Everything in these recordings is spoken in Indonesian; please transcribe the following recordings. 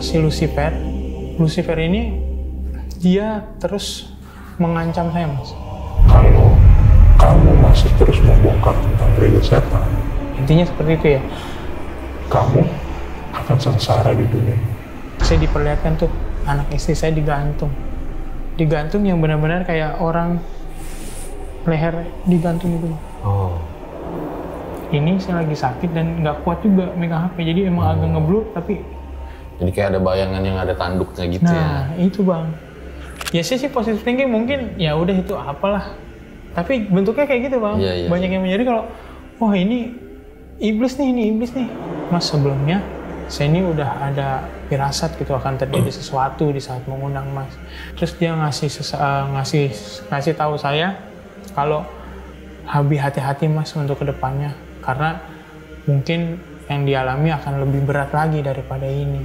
si Lucifer ini dia terus mengancam saya, Mas. Kalau kamu masih terus membongkar tentang gereja setan, Intinya seperti itu ya. kamu akan sengsara di dunia. Saya diperlihatkan tuh anak istri saya digantung yang benar-benar kayak orang leher digantung gitu. Oh. Ini saya lagi sakit dan nggak kuat juga megang HP, jadi emang agak ngeblur tapi. Jadi kayak ada bayangan yang ada tanduknya gitu ya. Nah itu bang. Ya saya sih positive thinking mungkin ya udah itu apalah. Tapi bentuknya kayak gitu bang. Iya. Banyak yang menjadi kalau wah ini iblis nih. Mas sebelumnya saya ini udah ada firasat gitu akan terjadi sesuatu di saat mengundang Mas. Terus dia ngasih tahu saya kalau hati-hati Mas untuk kedepannya karena mungkin yang dialami akan lebih berat lagi daripada ini.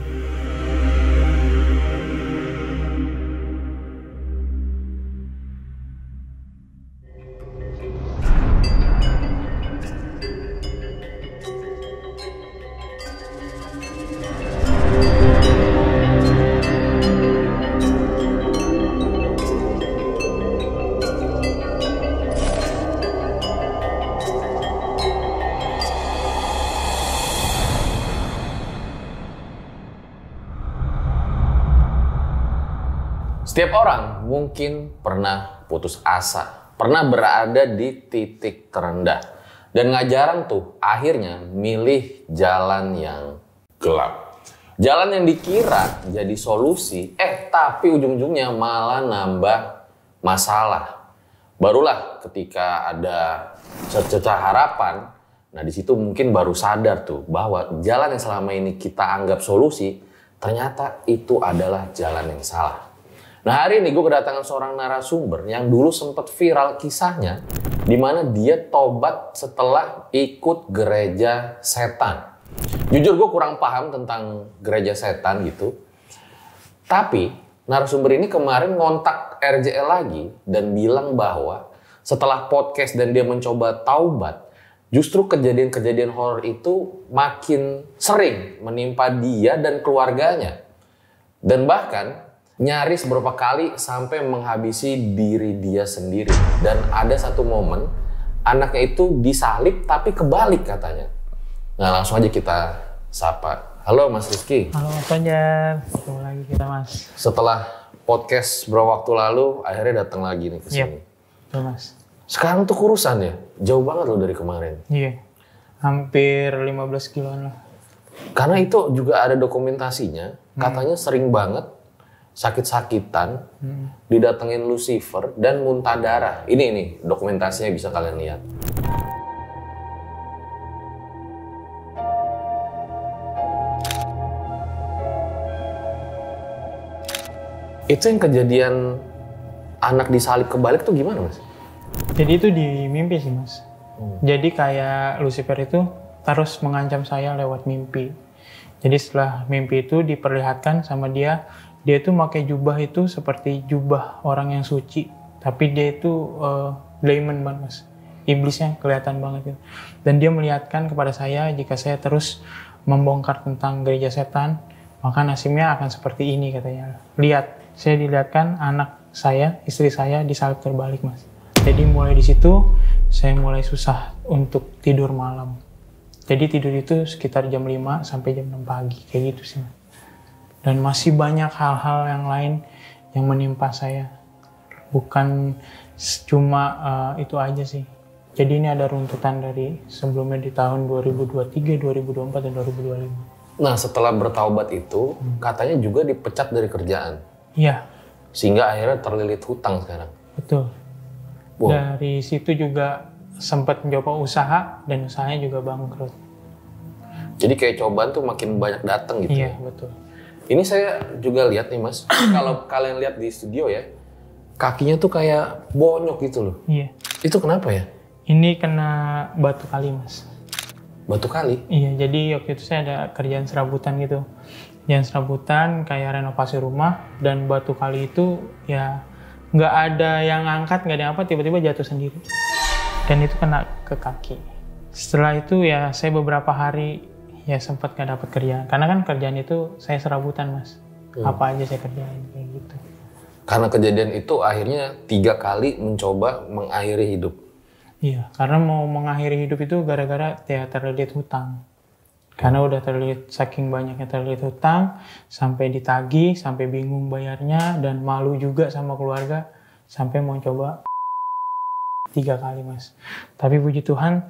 Setiap orang mungkin pernah putus asa, pernah berada di titik terendah. Dan gak jarang tuh akhirnya milih jalan yang gelap. Jalan yang dikira jadi solusi, tapi ujung-ujungnya malah nambah masalah. Barulah ketika ada secercah harapan, nah di situ mungkin baru sadar tuh bahwa jalan yang selama ini kita anggap solusi, ternyata itu adalah jalan yang salah. Nah hari ini gue kedatangan seorang narasumber yang dulu sempat viral kisahnya di mana dia tobat setelah ikut gereja setan. Jujur gue kurang paham tentang gereja setan gitu. Tapi narasumber ini kemarin ngontak RJL lagi dan bilang bahwa setelah podcast dan dia mencoba taubat, justru kejadian-kejadian horor itu makin sering menimpa dia dan keluarganya. Dan bahkan nyaris beberapa kali sampai menghabisi diri dia sendiri. Dan ada satu momen anaknya itu disalib tapi kebalik katanya. Nah langsung aja kita sapa. Halo Mas Rizky. Halo Mas Fajar, ketemu lagi kita Mas. Setelah podcast beberapa waktu lalu akhirnya datang lagi nih ke sini. Betul Mas. Sekarang tuh kurusan ya? Jauh banget loh dari kemarin. Iya, hampir 15 kiloan lah. Karena itu juga ada dokumentasinya, katanya sering banget sakit-sakitan, didatengin Lucifer dan muntah darah. Ini dokumentasinya bisa kalian lihat. Itu yang kejadian anak disalib kebalik tuh gimana Mas? Jadi itu di mimpi sih Mas. Jadi kayak Lucifer itu terus mengancam saya lewat mimpi. Jadi setelah mimpi itu diperlihatkan sama dia itu pakai jubah itu seperti jubah orang yang suci. Tapi dia itu demon banget Mas. Iblisnya kelihatan banget gitu. Dan dia melihatkan kepada saya jika saya terus membongkar tentang gereja setan, maka nasibnya akan seperti ini katanya. Lihat, saya dilihatkan anak saya, istri saya disalib terbalik Mas. Jadi mulai di situ saya mulai susah untuk tidur malam. Jadi tidur itu sekitar jam 5 sampai jam 6 pagi kayak gitu sih Mas. Dan masih banyak hal-hal yang lain yang menimpa saya. Bukan cuma itu aja sih. Jadi ini ada runtutan dari sebelumnya di tahun 2023, 2024, dan 2025. Nah setelah bertaubat itu, katanya juga dipecat dari kerjaan. Iya. Sehingga akhirnya terlilit hutang sekarang. Betul. Wow. Dari situ juga sempat mencoba usaha dan usahanya juga bangkrut. Jadi kayak cobaan tuh makin banyak datang gitu. Iya, ya? betul. Ini saya juga lihat nih Mas, kalau kalian lihat di studio ya, kakinya tuh kayak bonyok gitu loh. Iya. Itu kenapa ya? Ini kena batu kali Mas. Batu kali? Iya, jadi waktu itu saya ada kerjaan serabutan gitu. Kerjaan serabutan kayak renovasi rumah, dan batu kali itu ya nggak ada yang angkat, nggak ada apa, tiba-tiba jatuh sendiri. Dan itu kena ke kaki. Setelah itu ya saya beberapa hari ya sempat gak dapat kerjaan. Karena kan kerjaan itu saya serabutan Mas. Apa aja saya kerjain kayak gitu. Karena kejadian itu akhirnya 3 kali mencoba mengakhiri hidup. Iya, karena mau mengakhiri hidup itu gara-gara ya terlilit hutang. Karena udah terlilit, saking banyaknya terlilit hutang, sampai ditagih, sampai bingung bayarnya, dan malu juga sama keluarga, sampai mau coba 3 kali Mas. Tapi puji Tuhan,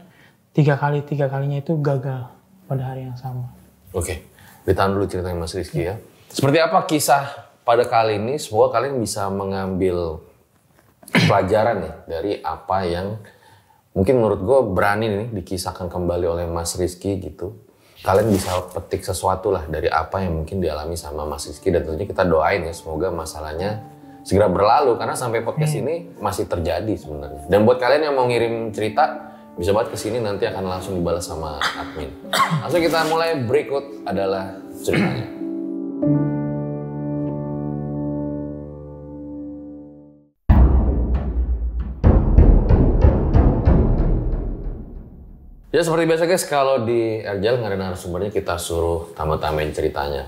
3 kalinya itu gagal pada hari yang sama. Oke, ditahan dulu ceritanya Mas Rizky ya. Seperti apa kisah pada kali ini? Semoga kalian bisa mengambil pelajaran nih dari apa yang mungkin menurut gue berani nih dikisahkan kembali oleh Mas Rizky gitu. Kalian bisa petik sesuatu lah dari apa yang mungkin dialami sama Mas Rizky, dan tentunya kita doain ya semoga masalahnya segera berlalu, karena sampai podcast ini masih terjadi sebenarnya. Dan buat kalian yang mau ngirim cerita bisa banget kesini, nanti akan langsung dibalas sama admin. Langsung kita mulai, berikut adalah ceritanya. Ya seperti biasa guys, kalau di Erjal nggak ada narasumbernya, kita suruh tambah-tambahin ceritanya.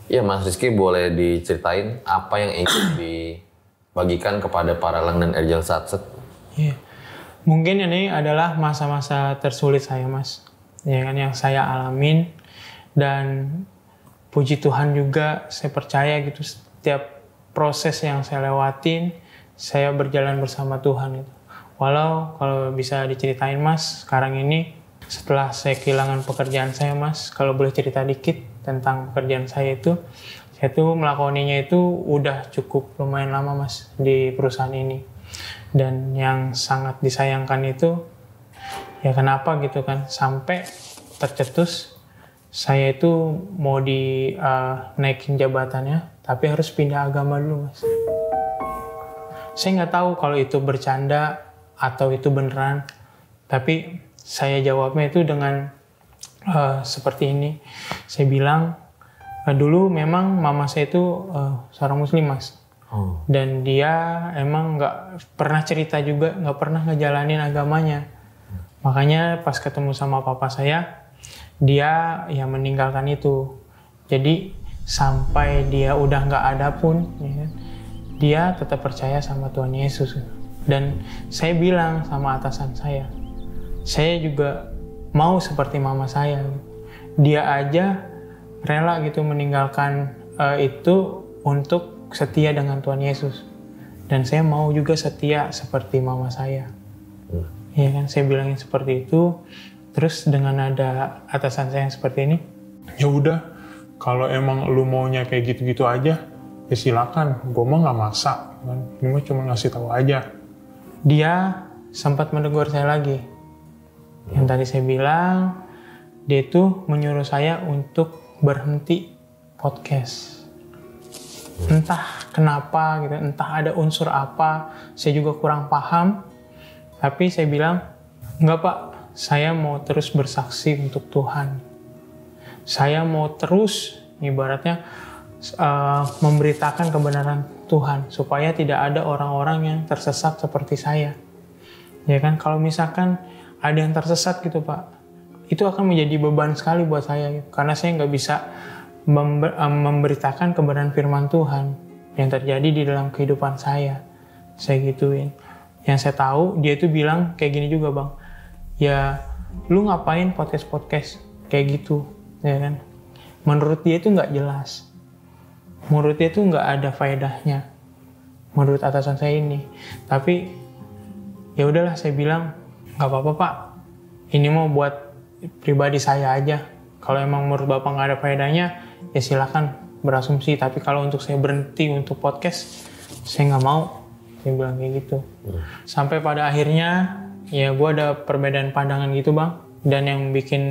Ya Mas Rizky, boleh diceritain apa yang ingin dibagikan kepada para Lang dan Erjal Satset? Iya, mungkin ini adalah masa-masa tersulit saya Mas, ya kan, yang saya alamin, dan puji Tuhan juga saya percaya gitu, setiap proses yang saya lewatin, saya berjalan bersama Tuhan itu. Walau kalau bisa diceritain Mas, sekarang ini setelah saya kehilangan pekerjaan saya Mas, kalau boleh cerita dikit tentang pekerjaan saya tuh melakoninya itu udah cukup lumayan lama Mas di perusahaan ini. Dan yang sangat disayangkan itu, ya kenapa gitu kan, sampai tercetus saya itu mau naikin jabatannya, tapi harus pindah agama dulu Mas. Saya nggak tahu kalau itu bercanda atau itu beneran, tapi saya jawabnya itu dengan seperti ini. Saya bilang, dulu memang mama saya itu seorang muslim Mas. Dan dia emang nggak pernah cerita juga, nggak pernah ngejalanin agamanya. Makanya pas ketemu sama papa saya, dia ya meninggalkan itu. Jadi sampai dia udah nggak ada pun, ya kan, dia tetap percaya sama Tuhan Yesus. Dan saya bilang sama atasan saya juga mau seperti mama saya. Dia aja rela gitu meninggalkan itu untuk setia dengan Tuhan Yesus. Dan saya mau juga setia seperti mama saya. Ya kan, saya bilangin seperti itu. Terus dengan ada atasan saya yang seperti ini, Ya udah, kalau emang lu maunya kayak gitu-gitu aja, ya silakan. Gue mah nggak masak, kan? Ini mah cuma ngasih tahu aja. dia sempat menegur saya lagi. Yang tadi saya bilang, dia itu menyuruh saya untuk berhenti podcast. Entah kenapa gitu, entah ada unsur apa, saya juga kurang paham. Tapi saya bilang, enggak Pak, saya mau terus bersaksi untuk Tuhan. Saya mau terus ibaratnya memberitakan kebenaran Tuhan, supaya tidak ada orang-orang yang tersesat seperti saya. Ya kan, kalau misalkan ada yang tersesat gitu Pak, itu akan menjadi beban sekali buat saya gitu. Karena saya nggak bisa memberitakan kebenaran firman Tuhan yang terjadi di dalam kehidupan saya. Saya gituin. Yang saya tahu, dia itu bilang kayak gini juga Bang, ya lu ngapain podcast kayak gitu, ya kan. Menurut dia itu nggak jelas. Menurut dia itu nggak ada faedahnya, menurut atasan saya ini. Tapi ya udahlah, saya bilang nggak apa-apa Pak, ini mau buat pribadi saya aja. Kalau emang menurut Bapak nggak ada faedahnya, ya silakan berasumsi. Tapi kalau untuk saya berhenti untuk podcast, saya nggak mau. Saya bilang kayak gitu. Sampai pada akhirnya ya gue ada perbedaan pandangan gitu Bang, dan yang bikin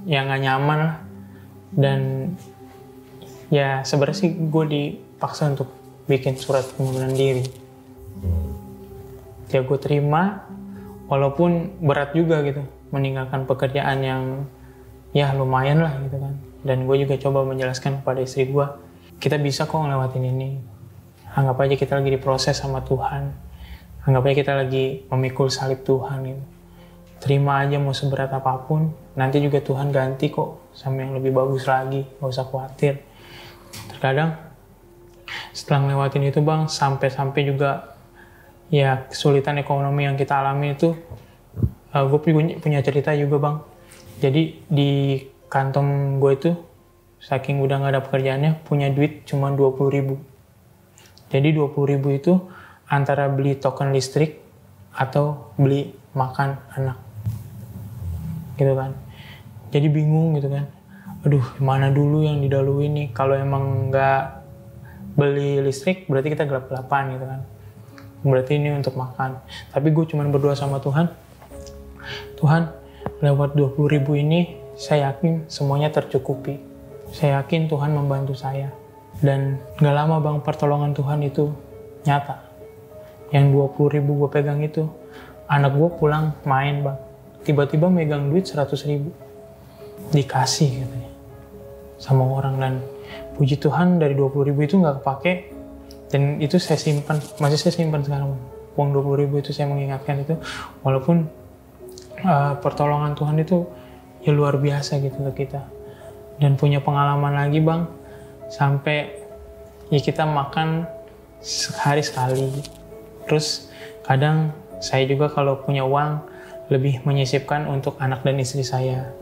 yang nggak nyaman lah. Dan ya sebenarnya sih gue dipaksa untuk bikin surat pengunduran diri. Ya gue terima, walaupun berat juga gitu, meninggalkan pekerjaan yang ya lumayan lah gitu kan. Dan gue juga coba menjelaskan kepada istri gue, kita bisa kok ngelewatin ini. Anggap aja kita lagi diproses sama Tuhan. Anggap aja kita lagi memikul salib Tuhan gitu. terima aja mau seberat apapun, nanti juga Tuhan ganti kok sama yang lebih bagus lagi, gak usah khawatir. Terkadang setelah ngelewatin itu bang, sampai juga ya kesulitan ekonomi yang kita alami itu, gue punya cerita juga bang. Jadi di kantong gue itu, saking udah gak ada pekerjaannya, punya duit cuma 20.000. Jadi 20.000 itu antara beli token listrik atau beli makan anak. Gitu kan. Jadi bingung gitu kan. Aduh, mana dulu yang didahului nih? Kalau emang nggak beli listrik, berarti kita gelap-gelapan gitu kan. Berarti ini untuk makan. Tapi gue cuma berdoa sama Tuhan. Tuhan, lewat 20.000 ini, saya yakin semuanya tercukupi. Saya yakin Tuhan membantu saya. Dan nggak lama bang, pertolongan Tuhan itu nyata. Yang 20.000 gue pegang itu, anak gue pulang main bang. Tiba-tiba megang duit 100.000. Dikasih katanya sama orang, dan puji Tuhan dari 20.000 itu nggak kepake, dan itu saya simpan, masih saya simpan sekarang. Uang 20.000 itu saya mengingatkan itu, walaupun pertolongan Tuhan itu ya luar biasa gitu ke kita. Dan punya pengalaman lagi bang, sampai ya kita makan sehari sekali. Terus kadang saya juga kalau punya uang lebih menyisipkan untuk anak dan istri saya.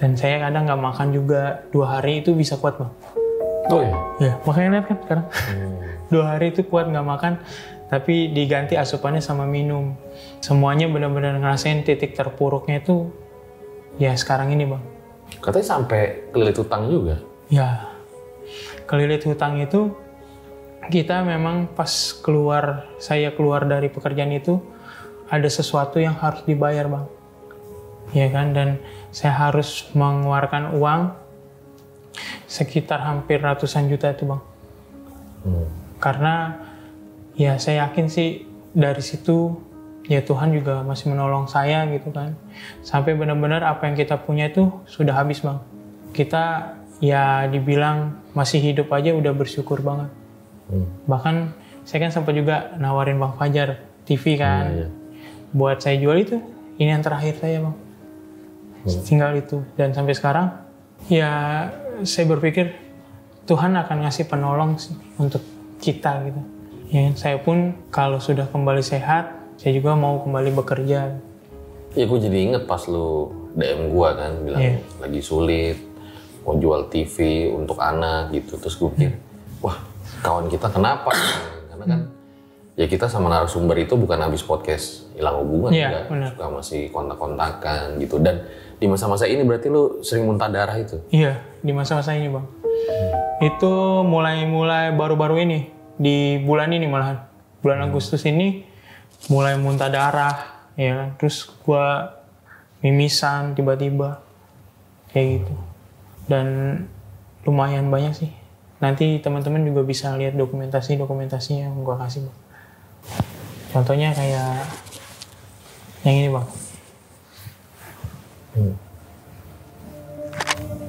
Dan saya kadang nggak makan juga, 2 hari itu bisa kuat bang. Oh iya? Ya, makanya lihat kan sekarang. 2 hari itu kuat nggak makan, tapi diganti asupannya sama minum. Semuanya benar-benar ngerasain titik terpuruknya itu, ya sekarang ini bang. Katanya sampai kelilit hutang juga? Ya, kelilit hutang itu, kita memang pas saya keluar dari pekerjaan itu, ada sesuatu yang harus dibayar bang, ya kan, dan saya harus mengeluarkan uang sekitar hampir ratusan juta itu bang. Karena ya saya yakin sih dari situ ya Tuhan juga masih menolong saya gitu kan, sampai benar-benar apa yang kita punya itu sudah habis bang. Kita ya dibilang masih hidup aja udah bersyukur banget. Bahkan saya kan sempat juga nawarin Bang Fajar TV kan. Iya. Buat saya jual itu, ini yang terakhir saya bang. Tinggal itu. Dan sampai sekarang, ya saya berpikir Tuhan akan ngasih penolong sih untuk kita gitu. Ya, saya pun kalau sudah kembali sehat, saya juga mau kembali bekerja. Ya gue jadi inget pas lu DM gue kan, bilang lagi sulit, mau jual TV untuk anak gitu. Terus gue pikir, wah kawan kita kenapa? Karena kan ya kita sama narasumber itu bukan habis podcast hilang hubungan, ya, suka masih kontak-kontakan gitu. Dan di masa-masa ini berarti lu sering muntah darah itu? Iya, di masa-masa ini bang. Itu mulai baru-baru ini, di bulan ini malahan, bulan Agustus ini mulai muntah darah, ya kan. Terus gua mimisan tiba-tiba kayak gitu. Dan lumayan banyak sih. Nanti teman-teman juga bisa lihat dokumentasinya yang gua kasih bang. Contohnya kayak yang ini bang.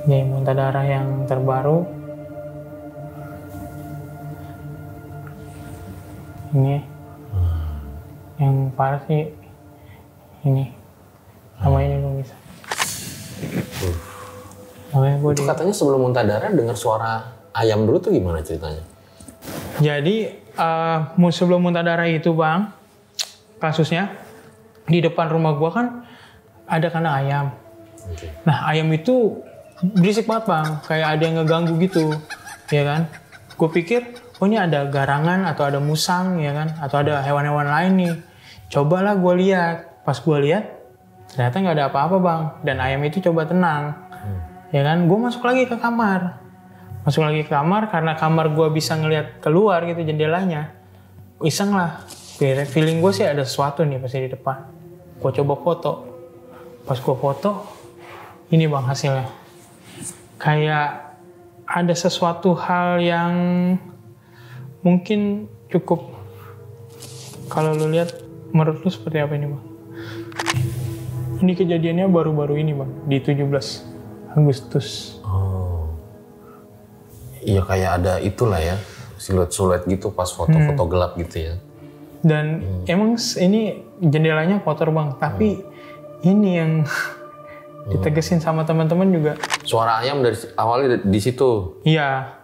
Ini muntah darah yang terbaru. Ini yang parah sih ini, sama ini belum bisa. Itu katanya sebelum muntah darah dengar suara ayam dulu tuh gimana ceritanya? Jadi sebelum muntah darah itu bang, kasusnya di depan rumah gua kan ada kandang ayam. Nah ayam itu berisik banget bang, kayak ada yang ngeganggu gitu, ya kan? Gue pikir, oh ini ada garangan atau ada musang, ya kan? Atau ada hewan-hewan lain nih. Cobalah gue lihat, pas gue lihat ternyata nggak ada apa-apa bang, dan ayam itu coba tenang, ya kan? Gue masuk lagi ke kamar, karena kamar gue bisa ngelihat keluar gitu jendelanya. Iseng lah, feeling gue sih ada sesuatu nih pasti di depan. Gue coba foto, pas gue foto, ini bang hasilnya. Kayak ada sesuatu hal yang mungkin cukup, kalau lu lihat, menurut lu seperti apa ini bang? Ini kejadiannya baru-baru ini bang, di 17 Agustus. Oh, iya kayak ada itulah ya, siluet-siluet gitu pas foto-foto gelap gitu ya. Dan emang ini jendelanya kotor bang, tapi ini yang ditegesin sama teman-teman juga. Suara ayam dari awalnya di situ. Iya.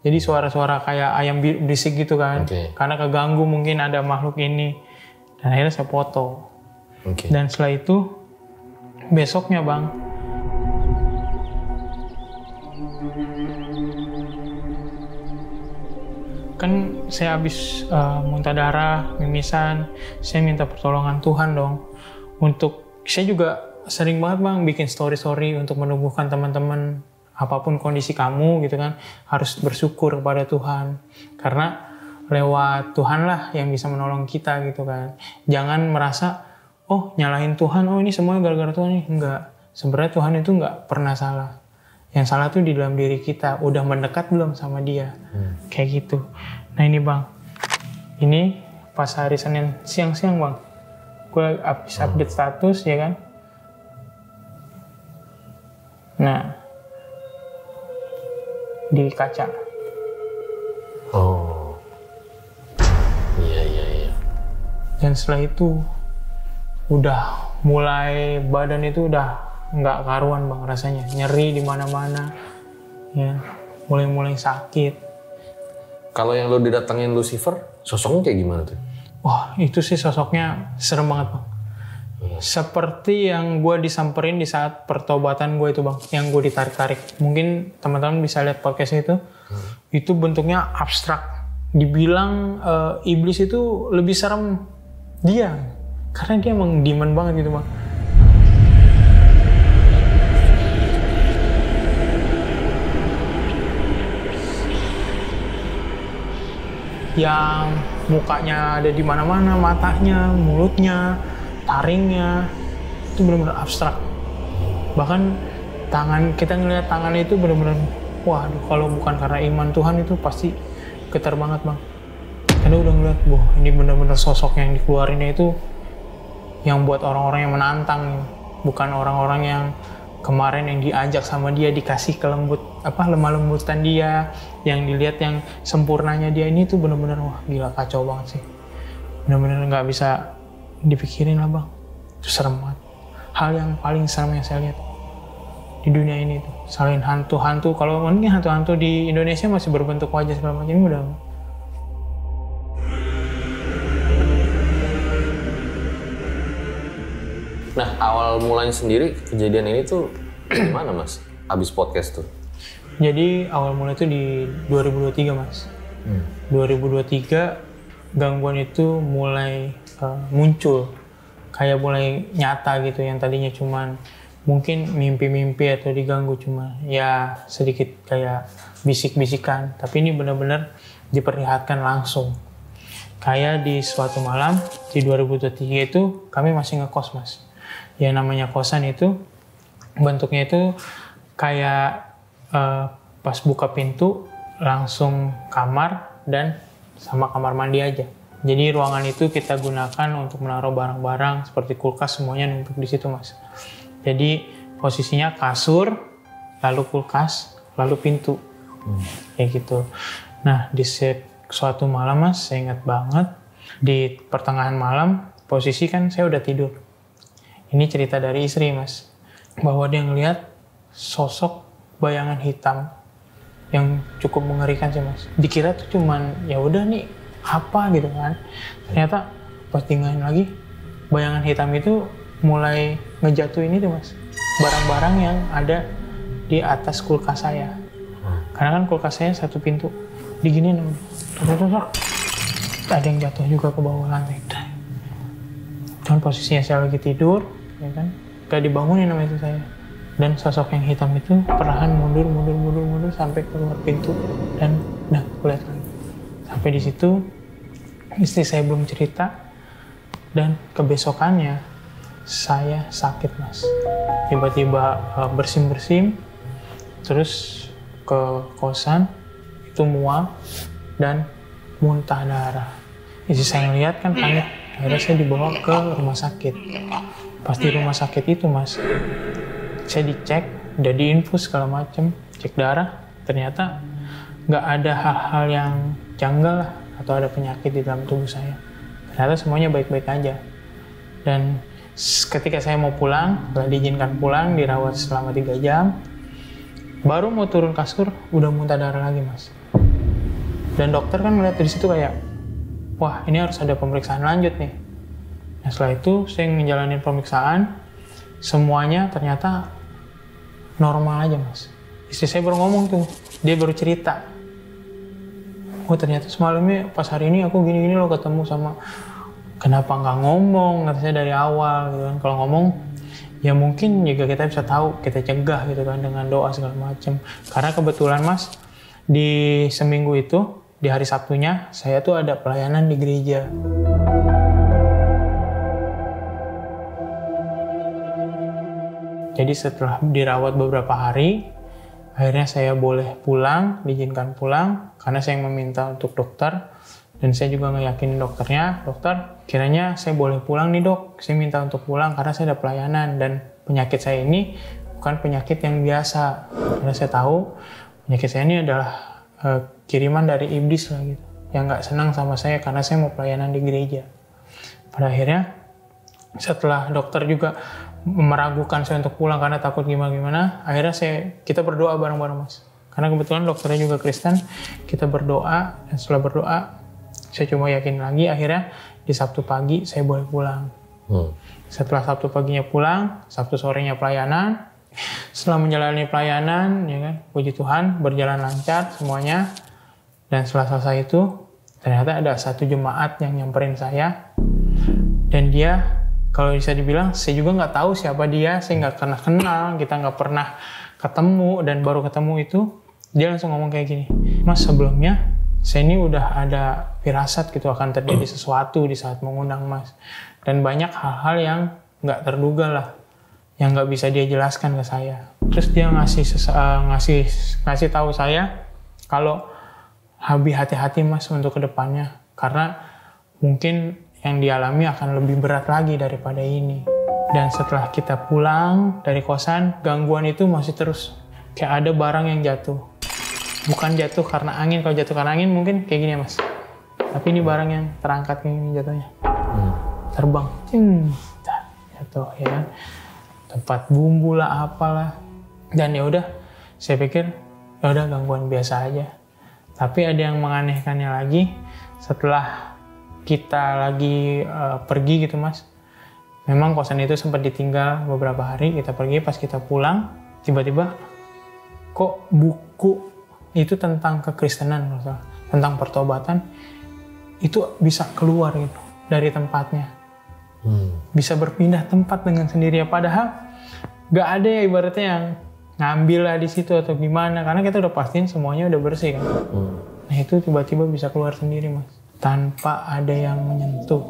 Jadi suara-suara kayak ayam berisik gitu kan. Karena keganggu mungkin ada makhluk ini. Dan akhirnya saya foto. Dan setelah itu besoknya Bang, kan saya habis muntah darah, mimisan, saya minta pertolongan Tuhan dong. Saya juga sering banget Bang bikin story-story untuk menumbuhkan teman-teman, apapun kondisi kamu gitu kan, harus bersyukur kepada Tuhan. Karena lewat Tuhan lah yang bisa menolong kita gitu kan. Jangan merasa, oh nyalahin Tuhan, oh ini semuanya gara-gara Tuhan nih. Enggak, sebenarnya Tuhan itu enggak pernah salah. Yang salah tuh di dalam diri kita, udah mendekat belum sama dia. Kayak gitu. Nah ini Bang, ini pas hari Senin siang-siang Bang, gue habis update status ya kan. Nah, di kaca. Oh, iya. Dan setelah itu, udah mulai badan itu udah nggak karuan Bang rasanya, nyeri di mana-mana, ya, mulai sakit. Kalau yang lo didatengin Lucifer, sosoknya kayak gimana tuh? Wah, itu sih sosoknya serem banget Bang. Seperti yang gue disamperin di saat pertobatan gue itu Bang, yang gue ditarik-tarik. Mungkin teman-teman bisa lihat podcast itu. Itu bentuknya abstrak. Dibilang iblis itu lebih serem dia, karena dia emang demon banget gitu Bang. Yang mukanya ada di mana-mana, matanya, mulutnya, taringnya, itu benar-benar abstrak. Bahkan kita ngelihat tangannya itu benar-benar, waduh, kalau bukan karena iman Tuhan itu pasti getar banget Bang. Karena udah ngeliat, wah ini benar-benar sosok yang dikeluarinnya itu yang buat orang-orang yang menantang, bukan orang-orang yang kemarin yang diajak sama dia, dikasih lemah lembutan dia, yang dilihat yang sempurnanya dia. Ini tuh benar-benar wah gila, kacau banget sih. Benar-benar nggak bisa dipikirin lah Bang. Itu serem banget. Hal yang paling serem yang saya lihat di dunia ini tuh, selain hantu-hantu. Kalau mungkin hantu-hantu di Indonesia masih berbentuk wajah segala macam, ini udah. Nah, awal mulanya sendiri kejadian ini tuh gimana Mas? Abis podcast tuh? Jadi awal mulanya itu di 2023 Mas. 2023 gangguan itu mulai muncul, kayak mulai nyata gitu. Yang tadinya cuman mungkin mimpi-mimpi atau diganggu cuma ya sedikit kayak bisik-bisikan, tapi ini benar-benar diperlihatkan langsung. Kayak di suatu malam di 2023 itu kami masih ngekos Mas. Ya namanya kosan itu bentuknya itu kayak pas buka pintu langsung kamar dan sama kamar mandi aja. Jadi ruangan itu kita gunakan untuk menaruh barang-barang seperti kulkas, semuanya numpuk di situ Mas. Jadi posisinya kasur, lalu kulkas, lalu pintu, kayak gitu. Nah di suatu malam Mas, saya ingat banget di pertengahan malam, posisi kan saya udah tidur. Ini cerita dari istri Mas, bahwa dia ngelihat sosok bayangan hitam yang cukup mengerikan sih Mas. Dikira tuh cuman ya udah nih apa gitu kan. Ternyata pas tinggalin lagi, bayangan hitam itu mulai ngejatuhin itu Mas, barang-barang yang ada di atas kulkas saya. Karena kan kulkas saya satu pintu, diginin ada yang jatuh juga ke bawah lantai. Dan posisinya saya lagi tidur, ya kan, gak dibangunin sama itu saya. Dan sosok yang hitam itu perlahan mundur sampai keluar pintu dan udah kulihat lagi. Sampai di situ istri saya belum cerita, dan kebesokannya saya sakit Mas. Tiba-tiba bersin-bersin, terus ke kosan itu mual dan muntah darah. Istri saya ngeliat kan panik. Akhirnya saya dibawa ke rumah sakit. Pas di rumah sakit itu Mas, saya dicek, udah diinfus segala macem, cek darah, ternyata nggak ada hal-hal yang janggal lah, atau ada penyakit di dalam tubuh saya. Ternyata semuanya baik-baik aja. Dan Ketika saya mau pulang, setelah diizinkan pulang, dirawat selama 3 jam, baru mau turun kasur, udah muntah darah lagi, Mas. Dan dokter kan ngeliat dari situ kayak, wah ini harus ada pemeriksaan lanjut nih. Nah, setelah itu saya ngejalanin pemeriksaan, semuanya ternyata normal aja, Mas. Istri saya baru ngomong tuh, dia baru cerita. Oh ternyata semalamnya pas hari ini aku gini-gini loh ketemu sama, kenapa nggak ngomong, kata saya dari awal gitu kan. Kalau ngomong, ya mungkin juga kita bisa tahu, kita cegah gitu kan dengan doa segala macem. Karena kebetulan Mas, di seminggu itu, di hari Sabtunya, saya tuh ada pelayanan di gereja. Jadi setelah dirawat beberapa hari, akhirnya saya boleh pulang, diizinkan pulang, karena saya yang meminta untuk dokter. Dan saya juga ngeyakinin dokternya, dokter, kiranya saya boleh pulang nih dok, saya minta untuk pulang karena saya ada pelayanan. Dan penyakit saya ini bukan penyakit yang biasa. Karena saya tahu penyakit saya ini adalah kiriman dari iblis lah gitu, yang nggak senang sama saya karena saya mau pelayanan di gereja. Pada akhirnya, setelah dokter juga meragukan saya untuk pulang karena takut gimana-gimana, akhirnya kita berdoa bareng-bareng Mas. Karena kebetulan dokternya juga Kristen, kita berdoa, dan setelah berdoa, saya cuma yakin lagi, akhirnya di Sabtu pagi saya boleh pulang. Setelah Sabtu paginya pulang, Sabtu sorenya pelayanan, setelah menjalani pelayanan, ya kan, puji Tuhan, berjalan lancar semuanya, dan setelah selesai itu, ternyata ada satu jemaat yang nyamperin saya, dan dia, kalau bisa dibilang, saya juga nggak tahu siapa dia, saya nggak pernah kenal, kita nggak pernah ketemu, dan baru ketemu itu, dia langsung ngomong kayak gini, Mas sebelumnya, saya ini udah ada firasat gitu akan terjadi sesuatu di saat mengundang Mas. Dan banyak hal-hal yang nggak terduga lah, yang nggak bisa dia jelaskan ke saya. Terus dia ngasih tahu saya, kalau lebih hati-hati Mas untuk kedepannya, karena mungkin yang dialami akan lebih berat lagi daripada ini. Dan setelah kita pulang dari kosan, gangguan itu masih terus. Kayak ada barang yang jatuh. Bukan jatuh karena angin. Kalau jatuh karena angin mungkin kayak gini ya Mas. Tapi ini barang yang terangkat kayak gini jatuhnya. Terbang. Jatuh ya kan. Tempat bumbu lah apalah. Dan ya udah, saya pikir ya udah gangguan biasa aja. Tapi ada yang menganehkannya lagi, setelah kita lagi pergi gitu Mas. Memang kosan itu sempat ditinggal beberapa hari, kita pergi, pas kita pulang, tiba-tiba kok buku itu tentang kekristenan, tentang pertobatan, itu bisa keluar gitu dari tempatnya. Bisa berpindah tempat dengan sendirinya, padahal nggak ada ya ibaratnya yang ngambil lah di situ atau gimana, karena kita udah pastiin semuanya udah bersih kan. Nah itu tiba-tiba bisa keluar sendiri Mas, tanpa ada yang menyentuh.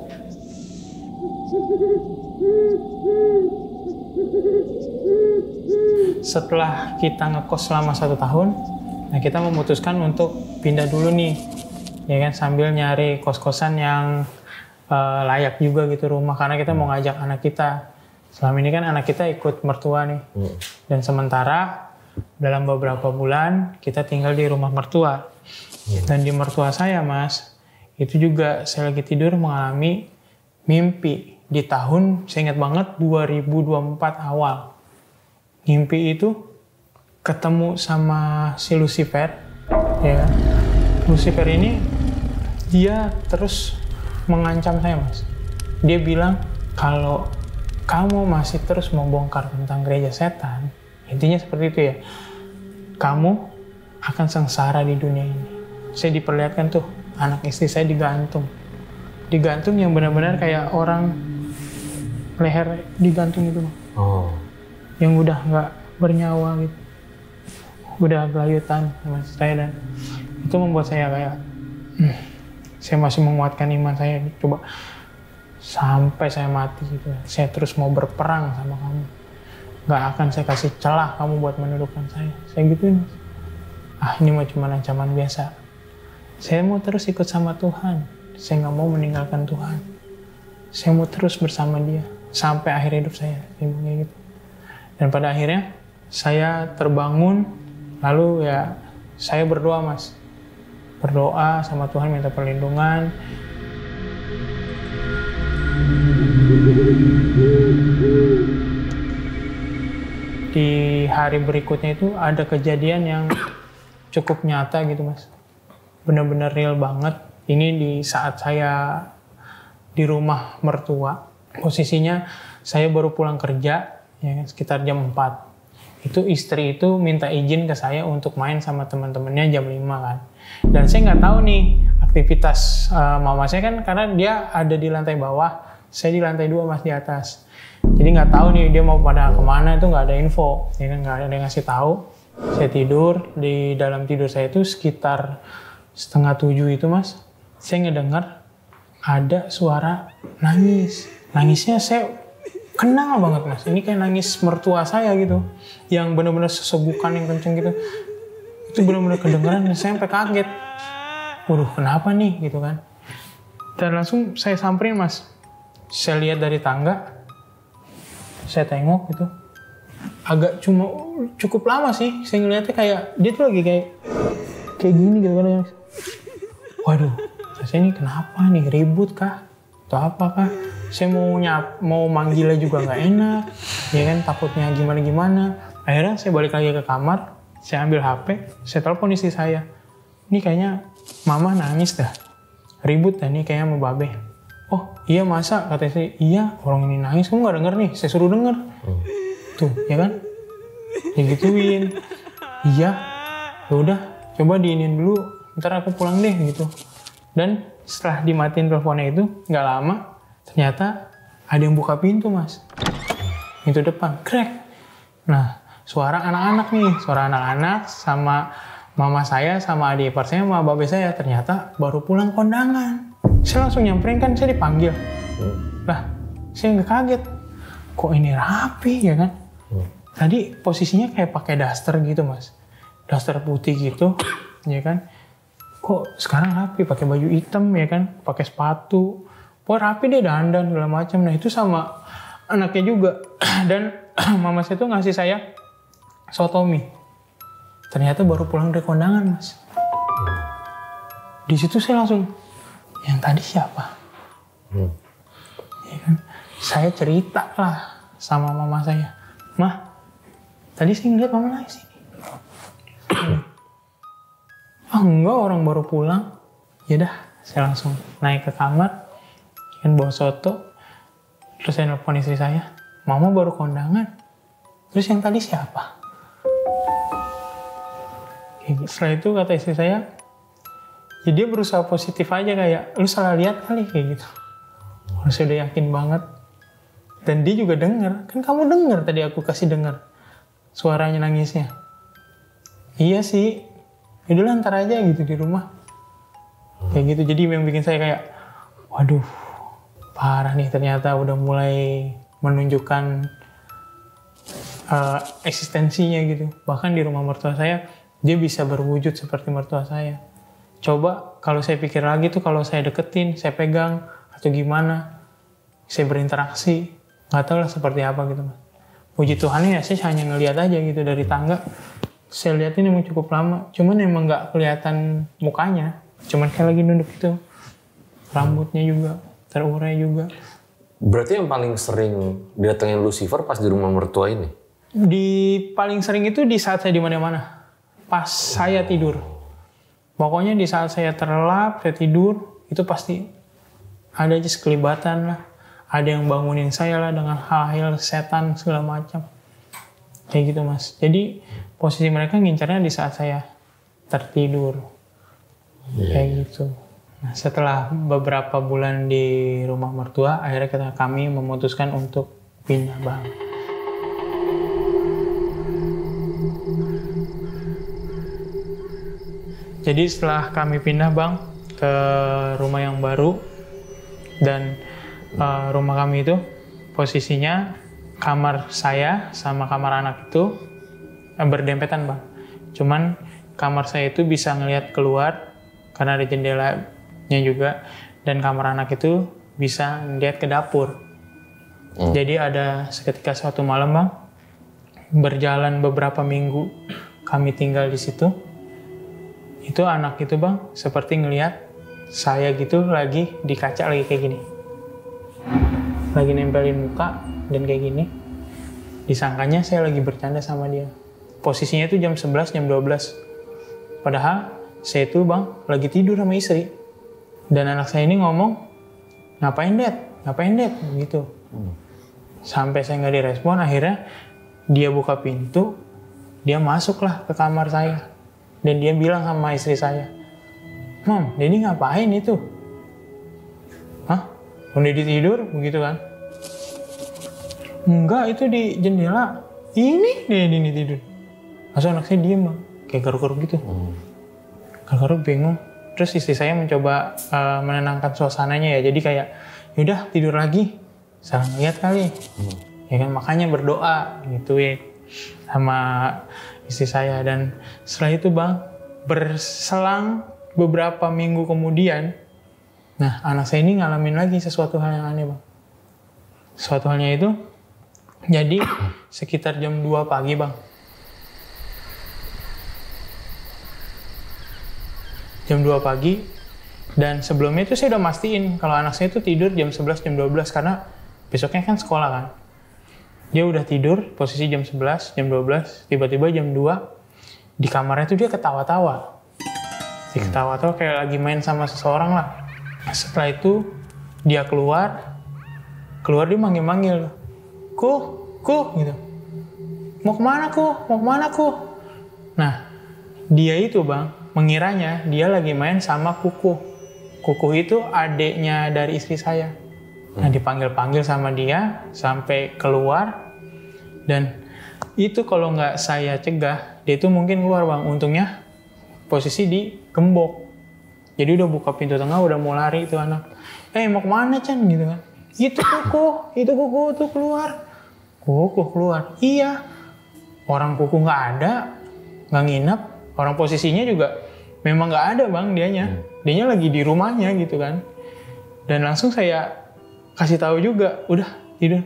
Setelah kita ngekos selama 1 tahun, nah kita memutuskan untuk pindah dulu nih, ya kan, sambil nyari kos-kosan yang layak juga gitu rumah, karena kita mau ngajak anak kita. Selama ini kan anak kita ikut mertua nih, dan sementara dalam beberapa bulan kita tinggal di rumah mertua. Dan di mertua saya Mas, itu juga saya lagi tidur mengalami mimpi di tahun, saya ingat banget 2024 awal. Mimpi itu ketemu sama si Lucifer, ya. Lucifer ini dia terus mengancam saya Mas. Dia bilang kalau kamu masih terus membongkar tentang gereja setan, intinya seperti itu ya, kamu akan sengsara di dunia ini. Saya diperlihatkan tuh anak istri saya digantung yang benar-benar kayak orang leher digantung itu, yang udah nggak bernyawa gitu, udah gelayutan sama saya. Dan itu membuat saya kayak saya masih menguatkan iman saya, coba sampai saya mati gitu, saya terus mau berperang sama kamu, nggak akan saya kasih celah kamu buat menundukkan saya gituin. Ini mah cuma ancaman biasa, saya mau terus ikut sama Tuhan, saya nggak mau meninggalkan Tuhan, saya mau terus bersama Dia sampai akhir hidup saya kayak gitu. Dan pada akhirnya saya terbangun, lalu ya saya berdoa Mas, berdoa sama Tuhan, minta perlindungan. di hari berikutnya itu ada kejadian yang cukup nyata gitu Mas. Benar-benar real banget. Ini di saat saya di rumah mertua. Posisinya saya baru pulang kerja ya sekitar jam 4. Itu istri itu minta izin ke saya untuk main sama teman-temannya jam 5 kan. Dan saya nggak tahu nih aktivitas mama saya kan karena dia ada di lantai bawah, saya di lantai 2 Mas di atas. Jadi nggak tahu nih dia mau pada kemana, itu nggak ada info, ya kan nggak ada yang ngasih tahu. Saya tidur, di dalam tidur saya itu sekitar 6:30 itu Mas, saya ngedengar ada suara nangis. Nangisnya saya kenal banget Mas, ini kayak nangis mertua saya gitu, yang benar-benar sesegukan yang kenceng gitu. Itu benar-benar kedengeran dan saya sampai kaget. Waduh kenapa nih gitu kan. Dan langsung saya samperin Mas. Saya lihat dari tangga, saya tengok gitu. Agak cukup lama sih, saya ngeliatnya kayak dia tuh lagi kayak gini gitu kan. Waduh, saya ini kenapa nih, ribut kah? Atau apa kah? Saya mau manggilnya juga nggak enak, ya kan takutnya gimana-gimana. Akhirnya saya balik lagi ke kamar, saya ambil HP, saya telepon istri saya. Ini kayaknya mama nangis dah, ribut dah nih kayaknya sama babe. Oh iya masa, kata istri, iya orang ini nangis, kamu nggak denger nih, saya suruh denger. Tuh, ya kan? Ya gituin. Iya, yaudah, coba diinin dulu, ntar aku pulang deh gitu. Dan setelah dimatiin teleponnya itu, nggak lama, ternyata ada yang buka pintu Mas. Pintu depan, krek. Nah, suara anak-anak nih, suara anak-anak sama mama saya, sama adik ipar saya, sama babe saya, ternyata baru pulang kondangan. Saya langsung nyamperin kan, saya dipanggil. Lah, saya nggak kaget. Kok ini rapi ya kan? Tadi posisinya kayak pakai daster gitu Mas. Daster putih gitu, ya kan? Kok sekarang rapi, pakai baju hitam ya kan? Pakai sepatu. Pokoknya rapi deh, dandan segala macam. Nah itu sama anaknya juga. Dan mama saya tuh ngasih saya sotomi. Ternyata baru pulang dari kondangan Mas. Di situ saya langsung, yang tadi siapa? Ya kan? Saya cerita lah sama mama saya. Mah, tadi saya ngeliat mama nangis ini. Ah enggak, orang baru pulang. Ya dah, saya langsung naik ke kamar, kan bawa soto. Terus saya nelfon istri saya, mama baru kondangan. Terus yang tadi siapa? Setelah itu kata istri saya, ya dia berusaha positif aja kayak, lu salah lihat kali kayak gitu. Saya udah yakin banget. Dan dia juga denger, kan kamu denger tadi aku kasih denger suaranya nangisnya. Iya sih, yaudah ntar aja gitu di rumah. Kayak gitu, jadi yang bikin saya kayak, waduh, parah nih ternyata udah mulai menunjukkan eksistensinya gitu. Bahkan di rumah mertua saya, dia bisa berwujud seperti mertua saya. Coba kalau saya pikir lagi tuh, kalau saya deketin, saya pegang, atau gimana, saya berinteraksi, nggak tahu lah seperti apa gitu Mas. Puji Tuhan ya, saya hanya ngelihat aja gitu dari tangga. Saya liatin emang cukup lama, cuman emang nggak kelihatan mukanya, cuman kayak lagi nunduk gitu. Rambutnya juga terurai juga. Berarti yang paling sering datengin Lucifer pas di rumah mertua ini? Paling sering itu di saat saya di mana-mana, pas saya tidur. Pokoknya di saat saya terlelap, saya tidur, itu pasti ada aja sekelibatan lah. Ada yang bangunin saya lah dengan hal-hal setan segala macam. Kayak gitu Mas. Jadi posisi mereka ngincarnya di saat saya tertidur. Kayak gitu. Nah, setelah beberapa bulan di rumah mertua, akhirnya kami memutuskan untuk pindah Bang. Jadi setelah kami pindah Bang ke rumah yang baru, dan rumah kami itu posisinya kamar saya sama kamar anak itu berdempetan Bang. Cuman kamar saya itu bisa ngelihat keluar karena ada jendelanya juga, dan kamar anak itu bisa ngelihat ke dapur. Jadi ada seketika suatu malam Bang, berjalan beberapa minggu kami tinggal di situ. Itu anak itu Bang seperti ngelihat saya gitu lagi di kaca lagi kayak gini. Lagi nempelin muka dan kayak gini. disangkanya saya lagi bercanda sama dia. Posisinya itu jam 11, jam 12. Padahal saya itu bang lagi tidur sama istri. Dan anak saya ini ngomong, ngapain Dad? Gitu. Sampai saya nggak direspon, akhirnya dia buka pintu, dia masuklah ke kamar saya. Dan dia bilang sama istri saya, Mam, Dedi ngapain itu? Hah? Dedi tidur? Begitu kan? Enggak, itu di jendela. Ini Dedi tidur. Langsung anak saya diem bang, kayak garuk-garuk gitu. Garuk-garuk bingung. Terus istri saya mencoba menenangkan suasananya ya. Jadi kayak, yaudah tidur lagi. Salah ngeliat kali. Ya kan, makanya berdoa gitu ya. Sama istri saya. Dan setelah itu bang, berselang beberapa minggu kemudian, nah anak saya ini ngalamin lagi sesuatu hal yang aneh bang. Sesuatu halnya itu, jadi sekitar jam 2 pagi bang. Jam 2 pagi, dan sebelumnya itu saya udah mastiin kalau anak saya itu tidur jam 11, jam 12, karena besoknya kan sekolah kan. Dia udah tidur, posisi jam 11, jam 12, tiba-tiba jam 2, di kamarnya tuh dia ketawa-tawa. Dia ketawa-tawa kayak lagi main sama seseorang lah. Setelah itu, dia keluar dia manggil-manggil. Ku, gitu. Mau kemana ku? Nah, dia itu bang, mengiranya dia lagi main sama Kuku. Kuku itu adiknya dari istri saya. Nah, dipanggil-panggil sama dia sampai keluar. Dan itu kalau nggak saya cegah, dia itu mungkin keluar bang. Untungnya posisi di gembok. Jadi udah buka pintu tengah, udah mau lari itu anak. Mau kemana Chan? Gitu kan. Itu kuku tuh keluar. Kuku keluar. Iya. Orang kuku nggak ada, nggak nginep. Orang posisinya juga memang nggak ada bang dianya. Dianya lagi di rumahnya gitu kan. Dan langsung saya kasih tahu juga, udah tidur.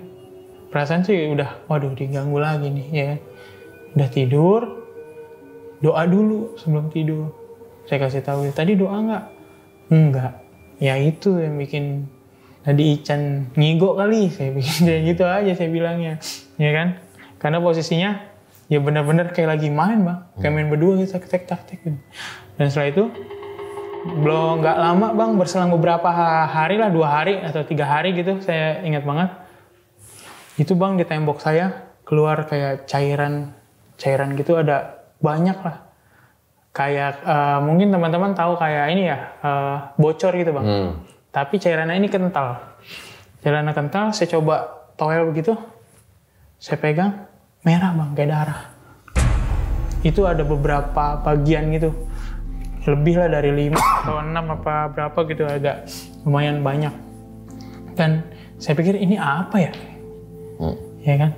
Perasaan sih udah, waduh diganggu lagi nih ya kan. Udah tidur, doa dulu sebelum tidur. Saya kasih tahu, tadi doa nggak? Enggak. Ya itu yang bikin tadi Ican ngigo kali. Saya bikin kayak gitu aja saya bilangnya. Ya kan? Karena posisinya ya benar-benar kayak lagi main bang. Kayak main berdua gitu, taktik gitu. Dan setelah itu, belum nggak lama bang, berselang beberapa hari lah, 2 hari atau 3 hari gitu, saya ingat banget. Itu bang di tembok saya keluar kayak cairan gitu, ada banyak lah. Kayak mungkin teman-teman tahu kayak ini ya, bocor gitu bang. Tapi cairannya ini kental. Cairannya kental, saya coba toel begitu, saya pegang, merah bang, kayak darah. Itu ada beberapa bagian gitu. Lebih lah dari 5 atau 6 apa berapa gitu, agak lumayan banyak. Dan saya pikir ini apa ya? Ya kan?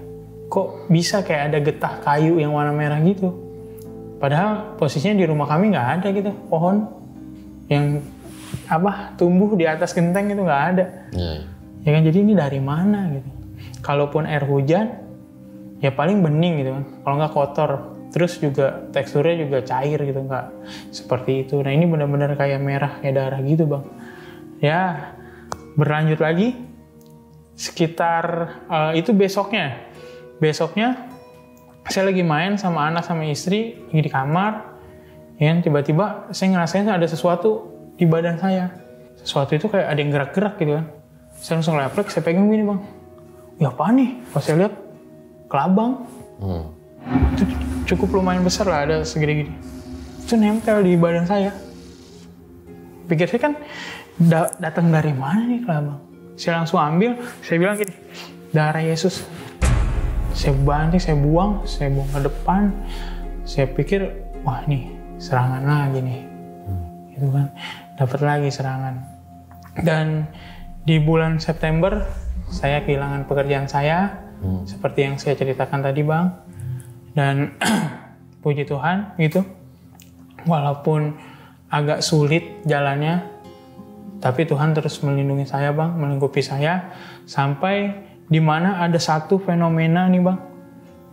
Kok bisa kayak ada getah kayu yang warna merah gitu? Padahal posisinya di rumah kami nggak ada gitu, pohon yang tumbuh di atas genteng itu nggak ada. Ya kan, jadi ini dari mana gitu? Kalaupun air hujan, ya paling bening gitu kan. Kalau nggak kotor, terus juga teksturnya juga cair gitu, nggak seperti itu. Nah ini benar-benar kayak merah, kayak darah gitu bang. Ya berlanjut lagi, sekitar itu besoknya saya lagi main sama anak sama istri lagi di kamar, ya tiba-tiba saya ngerasain ada sesuatu di badan saya. Sesuatu itu kayak ada yang gerak-gerak gitu kan. Saya langsung leplek, saya pegang gini bang. Ya apa nih? Pas saya lihat kelabang. Itu cukup lumayan besar lah, ada segede gini. Itu nempel di badan saya. Pikir saya kan datang dari mana nih kelabang? Saya langsung ambil, saya bilang gini, darah Yesus. Saya banting, saya buang ke depan. Saya pikir, wah nih serangan lagi nih. Gitu kan, dapat lagi serangan. Dan di bulan September, saya kehilangan pekerjaan saya. Seperti yang saya ceritakan tadi bang. Dan puji Tuhan gitu, walaupun agak sulit jalannya, tapi Tuhan terus melindungi saya bang, melingkupi saya, sampai dimana ada satu fenomena nih bang,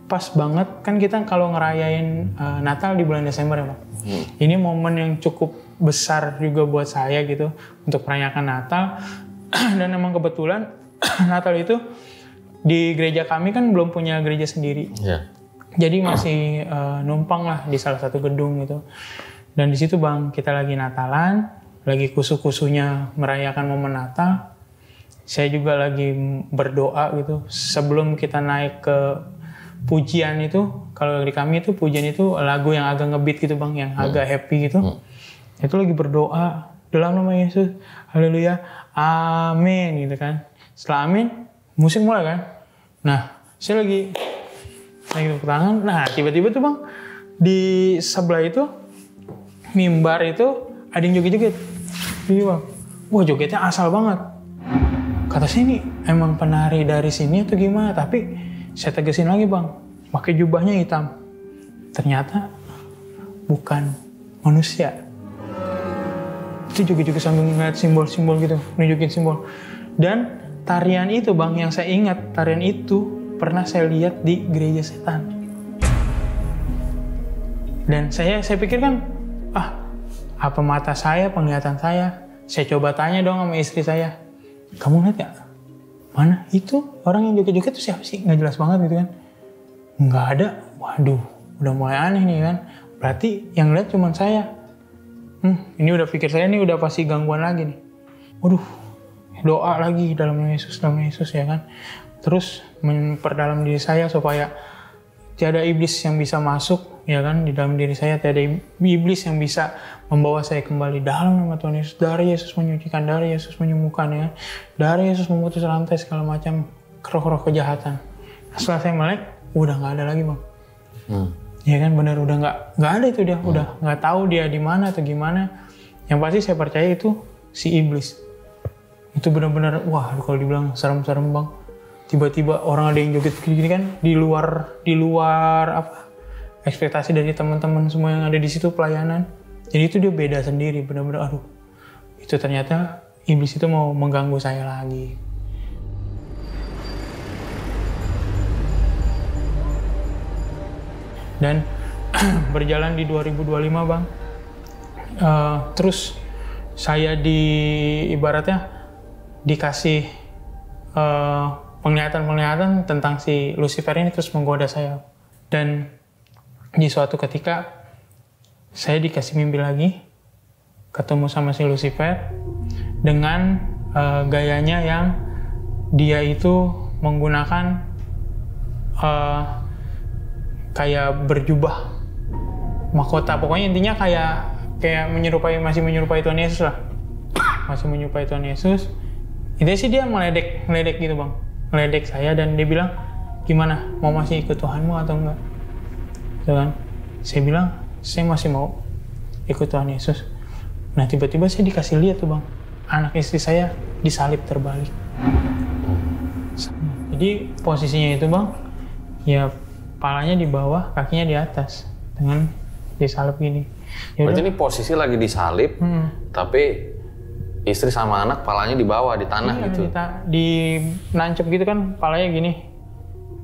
pas banget kan kita kalau ngerayain Natal di bulan Desember ya bang. Ini momen yang cukup besar juga buat saya gitu, untuk merayakan Natal. Dan emang kebetulan Natal itu di gereja kami kan belum punya gereja sendiri. Iya. Jadi masih numpang lah di salah satu gedung gitu. Dan di situ Bang, kita lagi Natalan, lagi kusu-kusunya merayakan momen Natal. Saya juga lagi berdoa gitu. Sebelum kita naik ke pujian itu, kalau di kami itu pujian itu lagu yang agak ngebeat gitu Bang, yang agak happy gitu. Itu lagi berdoa dalam nama Yesus, haleluya, amin gitu kan. Setelah amin, musik mulai kan. Nah, saya lagi tepuk tangan. Nah, tiba-tiba tuh Bang, di sebelah itu mimbar itu ada yang joget-joget. Iya Bang. Wah, jogetnya asal banget. Kata saya ini emang penari dari sini atau gimana? Tapi saya tegesin lagi Bang, pakai jubahnya hitam. Ternyata bukan manusia. Itu joget-joget sambil ngeliat simbol-simbol gitu, nunjukin simbol. Dan tarian itu Bang, yang saya ingat, tarian itu pernah saya lihat di gereja setan. Dan saya pikir kan, apa mata saya, penglihatan saya. Saya coba tanya dong sama istri saya, kamu lihat gak? Mana itu orang yang joget-joget itu siapa sih? Nggak jelas banget gitu kan. Nggak ada. Waduh, udah mulai aneh nih kan. Berarti yang lihat cuma saya. Ini udah pikir saya nih udah pasti gangguan lagi nih. Waduh, doa lagi dalam nama Yesus ya kan. Terus memperdalam diri saya supaya tiada iblis yang bisa masuk ya kan di dalam diri saya, tiada iblis yang bisa membawa saya kembali dalam nama Tuhan Yesus. Darah Yesus menyucikan, darah Yesus menyembuhkan ya. Darah Yesus memutus rantai segala macam roh-roh kejahatan. Setelah saya melek, udah nggak ada lagi Bang. Ya kan benar udah nggak ada itu dia, udah nggak tahu dia di mana atau gimana. Yang pasti saya percaya itu si iblis. Itu benar-benar wah kalau dibilang serem-serem Bang. Tiba-tiba orang ada yang joget gini kan di luar apa ekspektasi dari teman-teman semua yang ada di situ pelayanan. Jadi itu dia beda sendiri, benar-benar aduh. Itu ternyata iblis itu mau mengganggu saya lagi. Dan berjalan di 2025 Bang. Terus saya ibaratnya dikasih penglihatan tentang si Lucifer ini terus menggoda saya. Dan di suatu ketika saya dikasih mimpi lagi, ketemu sama si Lucifer dengan gayanya yang dia itu menggunakan kayak berjubah mahkota. Pokoknya intinya kayak masih menyerupai Tuhan Yesus lah. Masih menyerupai Tuhan Yesus. Intinya sih dia meledek gitu Bang. Meledek saya dan dia bilang, gimana, mau masih ikut Tuhanmu atau enggak? Gitu kan? Saya bilang, saya masih mau ikut Tuhan Yesus. Nah tiba-tiba saya dikasih lihat tuh Bang, anak istri saya disalib terbalik. Jadi posisinya itu Bang, ya palanya di bawah, kakinya di atas, dengan disalib gini. Berarti ini posisi lagi disalib, tapi istri sama anak palanya di bawah, di tanah gitu. Di nancep gitu kan, palanya gini.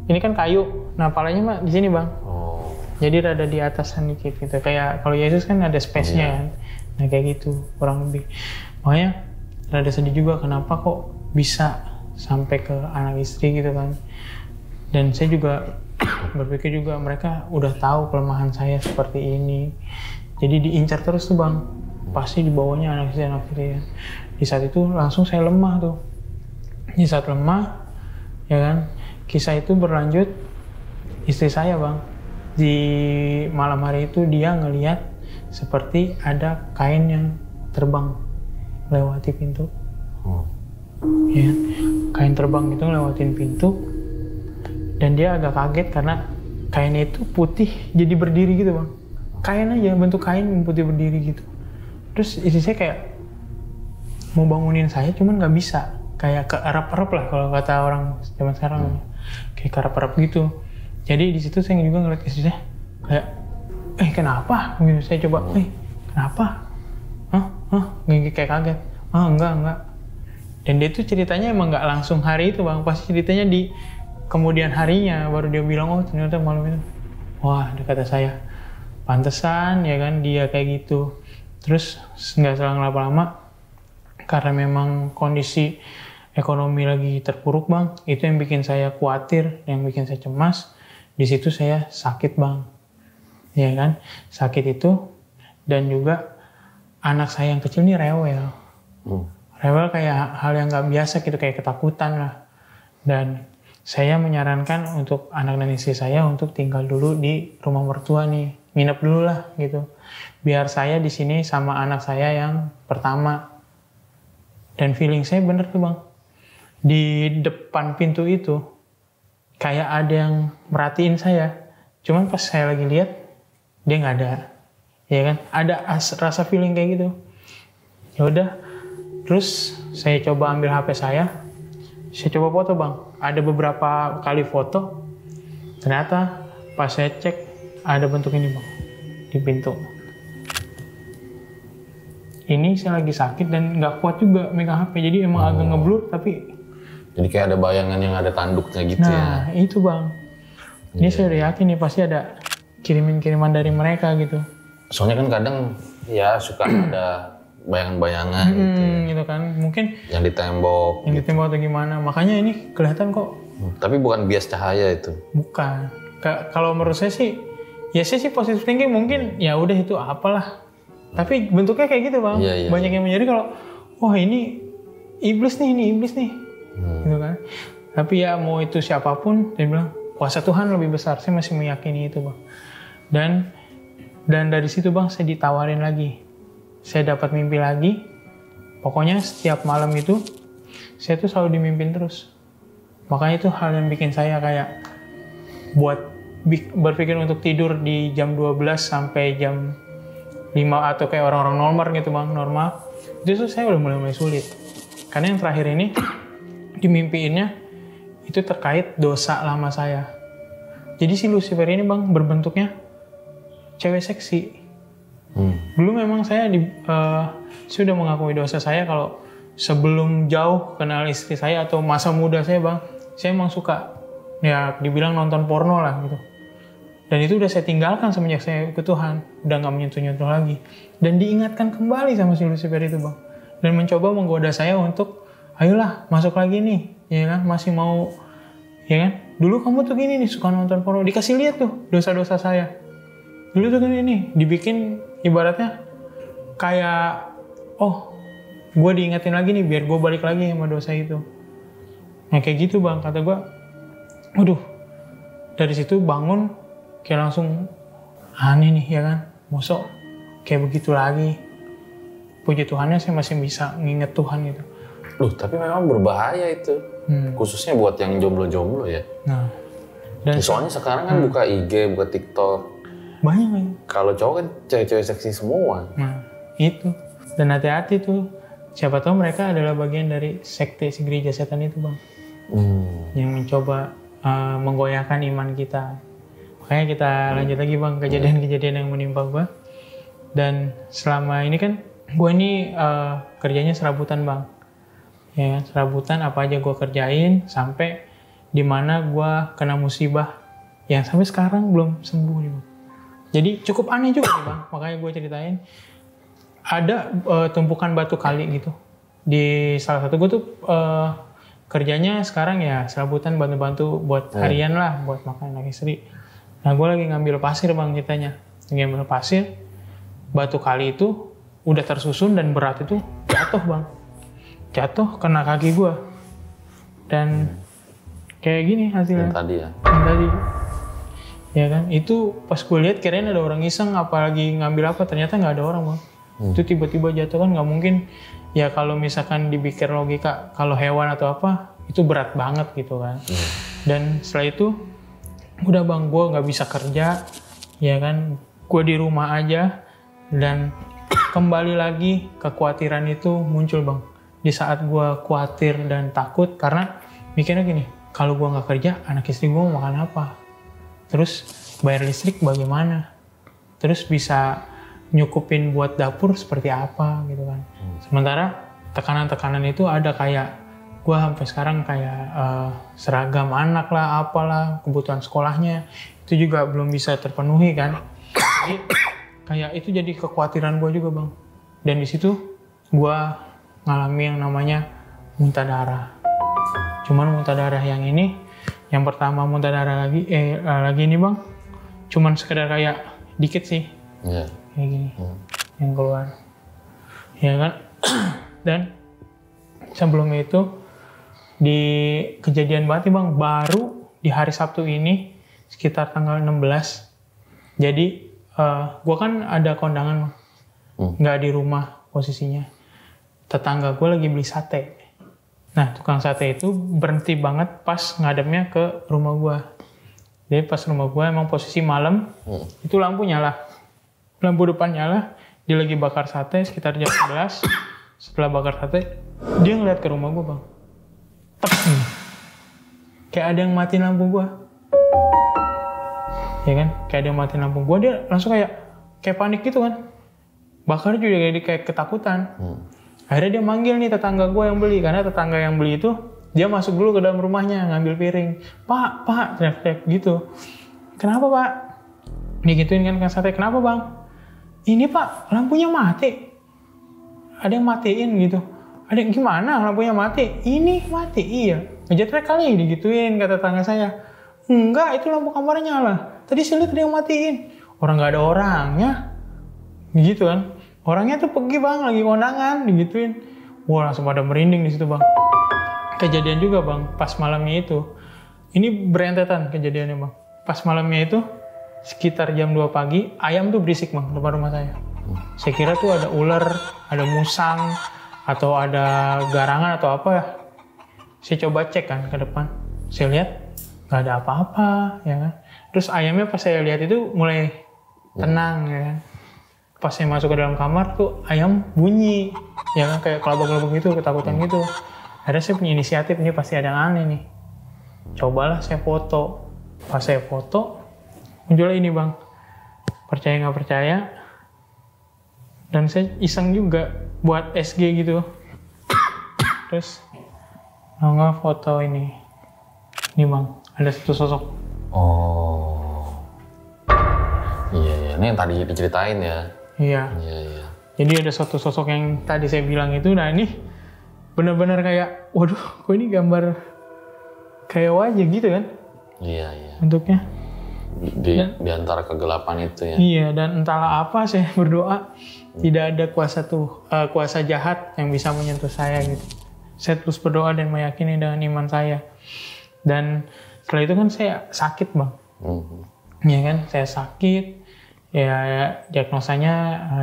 Ini kan kayu, nah palanya mah di sini Bang. Oh. Jadi rada di atasan dikit gitu. Kayak kalau Yesus kan ada space-nya kan. Nah kayak gitu, kurang lebih. Makanya rada sedih juga kenapa kok bisa sampai ke anak istri gitu kan. Dan saya juga berpikir juga mereka udah tahu kelemahan saya seperti ini. Jadi diincar terus tuh Bang. Pasti dibawanya anak istri ya. Di saat itu langsung saya lemah tuh. Di saat lemah, ya kan, kisah itu berlanjut. Istri saya Bang, di malam hari itu dia ngelihat seperti ada kain yang terbang lewati pintu. Ya, kain terbang itu ngelewatin pintu. Dan dia agak kaget karena kainnya itu putih jadi berdiri gitu Bang. Kain aja, bentuk kain putih berdiri gitu. Terus istri saya kayak mau bangunin saya, cuman nggak bisa. Kayak keerap-erap lah kalau kata orang zaman sekarang. Kayak keerap-erap gitu. Jadi di situ saya juga ngeliat istri saya kayak, kenapa? Gitu. Saya coba, kenapa? Kayak kaget. Enggak. Dan dia tuh ceritanya emang nggak langsung hari itu Bang. Pasti ceritanya di kemudian harinya baru dia bilang, ternyata malam itu. Wah, kata saya, pantesan ya kan dia kayak gitu. Terus nggak selang lama-lama, karena memang kondisi ekonomi lagi terpuruk bang, itu yang bikin saya khawatir, yang bikin saya cemas. Di situ saya sakit bang, ya kan, sakit itu, dan juga anak saya yang kecil ini rewel, rewel kayak hal yang nggak biasa gitu, kayak ketakutan lah. Dan saya menyarankan untuk anak dan istri saya untuk tinggal dulu di rumah mertua nih, nginep dulu lah gitu, biar saya di sini sama anak saya yang pertama. Dan feeling saya bener tuh bang, di depan pintu itu kayak ada yang merhatiin saya. Cuman pas saya lagi lihat dia nggak ada, ya kan? Ada rasa feeling kayak gitu. Ya udah, terus saya coba ambil HP saya coba foto bang. Ada beberapa kali foto, ternyata pas saya cek ada bentuk ini bang di pintu. Ini saya lagi sakit dan nggak kuat juga megang HP, jadi emang agak ngeblur tapi. Jadi kayak ada bayangan yang ada tanduknya gitu ya. Nah itu bang, ini saya udah yakin nih pasti ada kiriman dari mereka gitu. Soalnya kan kadang ya suka ada bayangan-bayangan gitu kan, mungkin yang di tembok. Yang di tembok atau gimana, makanya ini kelihatan kok. Tapi bukan bias cahaya itu. Bukan. Kalau menurut saya sih, ya saya sih positive thinking mungkin ya udah itu apalah. Tapi bentuknya kayak gitu bang. Iya. Banyak yang menjadi kalau, wah ini iblis nih. Gitu kan. Tapi ya mau itu siapapun, dia bilang kuasa Tuhan lebih besar. Saya masih meyakini itu bang. Dan dari situ bang saya ditawarin lagi. Saya dapat mimpi lagi. Pokoknya setiap malam itu saya tuh selalu dimimpin terus. Makanya itu hal yang bikin saya kayak buat berpikir untuk tidur di jam 12 sampai jam 5 atau kayak orang-orang normal gitu bang, normal. Itu tuh saya udah mulai sulit. Karena yang terakhir ini dimimpiinnya itu terkait dosa lama saya. Jadi si Lucifer ini bang berbentuknya cewek seksi. Dulu memang saya sudah mengakui dosa saya kalau sebelum jauh kenal istri saya atau masa muda saya bang, saya emang suka ya dibilang nonton porno lah gitu. Dan itu udah saya tinggalkan semenjak saya ke Tuhan, udah nggak menyentuh-nyentuh lagi. Dan diingatkan kembali sama si Lucifer itu bang, dan mencoba menggoda saya untuk, ayolah masuk lagi nih, ya kan, masih mau, ya kan, dulu kamu tuh gini nih suka nonton porno, dikasih lihat tuh dosa-dosa saya. Dulu tuh gini nih, dibikin ibaratnya kayak, oh, gue diingetin lagi nih biar gue balik lagi sama dosa itu. Nah kayak gitu bang, kata gue, waduh, dari situ bangun kayak langsung aneh nih ya kan, mosok kayak begitu lagi. Puji Tuhannya saya masih bisa nginget Tuhan gitu. Loh, tapi memang berbahaya itu, khususnya buat yang jomblo-jomblo ya. Nah, dan soalnya sekarang kan buka IG, buka TikTok, banyak nih. Kalau cowok kan cewek-cewek seksi semua. Nah, itu. Dan hati-hati tuh, siapa tahu mereka adalah bagian dari sekte si gereja setan itu bang, yang mencoba menggoyahkan iman kita. Makanya kita lanjut lagi bang, kejadian-kejadian yang menimpa gue. Dan selama ini kan gue ini kerjanya serabutan bang, ya serabutan apa aja gue kerjain sampai dimana gue kena musibah yang sampai sekarang belum sembuh nih bang. Jadi cukup aneh juga nih bang, makanya gue ceritain. Ada tumpukan batu kali gitu di salah satu gue tuh kerjanya sekarang ya serabutan, bantu-bantu buat harian lah, buat makan anak istri. Nah gue lagi ngambil pasir bang ceritanya, ngambil pasir, batu kali itu udah tersusun dan berat itu jatuh bang, jatuh kena kaki gue dan kayak gini hasilnya. Yang tadi ya? Yang tadi, ya kan, itu pas gue lihat kirain ada orang iseng apalagi ngambil apa, ternyata nggak ada orang bang. Itu tiba-tiba jatuh kan nggak mungkin ya, kalau misalkan dipikir logika kalau hewan atau apa itu berat banget gitu kan. Dan setelah itu udah bang, gue nggak bisa kerja, ya kan, gue di rumah aja. Dan kembali lagi kekhawatiran itu muncul bang, di saat gue khawatir dan takut karena mikirnya gini, kalau gue nggak kerja anak istri gue mau makan apa, terus bayar listrik bagaimana, terus bisa nyukupin buat dapur seperti apa gitu kan. Sementara tekanan-tekanan itu ada kayak gue sampai sekarang kayak seragam anak lah, apalah, kebutuhan sekolahnya itu juga belum bisa terpenuhi kan. Jadi kayak itu jadi kekhawatiran gue juga bang. Dan di situ gue ngalami yang namanya muntah darah. Cuman muntah darah yang ini, yang pertama muntah darah lagi ini bang, cuman sekedar kayak dikit sih, kayak gini, yang keluar, ya kan. Dan sebelumnya itu di kejadian banget nih bang, baru di hari Sabtu ini sekitar tanggal 16. Jadi gue kan ada kondangan, nggak di rumah posisinya. Tetangga gue lagi beli sate. Nah tukang sate itu berhenti banget pas ngadepnya ke rumah gue. Jadi pas rumah gue emang posisi malam, itu lampu nyala. Lampu depan nyala, dia lagi bakar sate sekitar jam 11. Setelah bakar sate, dia ngeliat ke rumah gue bang. Kayak ada yang matiin lampu gue. Ya kan, kayak ada yang matiin lampu gue, dia langsung kayak panik gitu kan. Bakar juga kayak ketakutan. Akhirnya dia manggil nih tetangga gue yang beli, karena tetangga yang beli itu dia masuk dulu ke dalam rumahnya ngambil piring. Pak, teriak-teriak gitu. Kenapa pak? Digituin kan sate, kenapa bang? Ini pak, lampunya mati. Ada yang matiin gitu. Ada yang gimana lampunya mati? Ini mati, iya. Ngejetrek kali digituin kata tetangga saya. Enggak, itu lampu kamarnya nyala. Tadi saya lihat ada yang matiin. Orang nggak ada orangnya. Gitu kan. Orangnya tuh pergi bang, lagi kondangan, digituin. Wah langsung pada merinding di situ bang. Kejadian juga bang, pas malamnya itu. Ini berentetan kejadiannya bang. Pas malamnya itu, sekitar jam 2 pagi, ayam tuh berisik bang, depan rumah saya. Saya kira tuh ada ular, ada musang, atau ada garangan atau apa ya. Saya coba cek kan ke depan. Saya lihat, nggak ada apa-apa, ya kan. Terus ayamnya pas saya lihat itu mulai tenang, ya kan. Pas saya masuk ke dalam kamar tuh ayam bunyi, ya kan, kayak kelabang-kelabang gitu, ketakutan gitu. Akhirnya saya punya inisiatif, ini pasti ada yang aneh nih. Cobalah saya foto. Pas saya foto, munculnya ini bang. Percaya nggak percaya. Dan saya iseng juga buat SG gitu. Terus nggak foto ini. Ini bang, ada satu sosok. Oh. Iya, ini yang tadi diceritain ya. Iya. Jadi ada satu sosok yang tadi saya bilang itu, nah ini benar-benar kayak, waduh, kok ini gambar kayak wajah gitu kan? Iya. Bentuknya. Di antara kegelapan itu ya. Iya, dan entahlah apa saya berdoa tidak ada kuasa jahat yang bisa menyentuh saya gitu. Saya terus berdoa dan meyakini dengan iman saya. Dan setelah itu kan saya sakit bang. Iya kan, saya sakit. Ya diagnosanya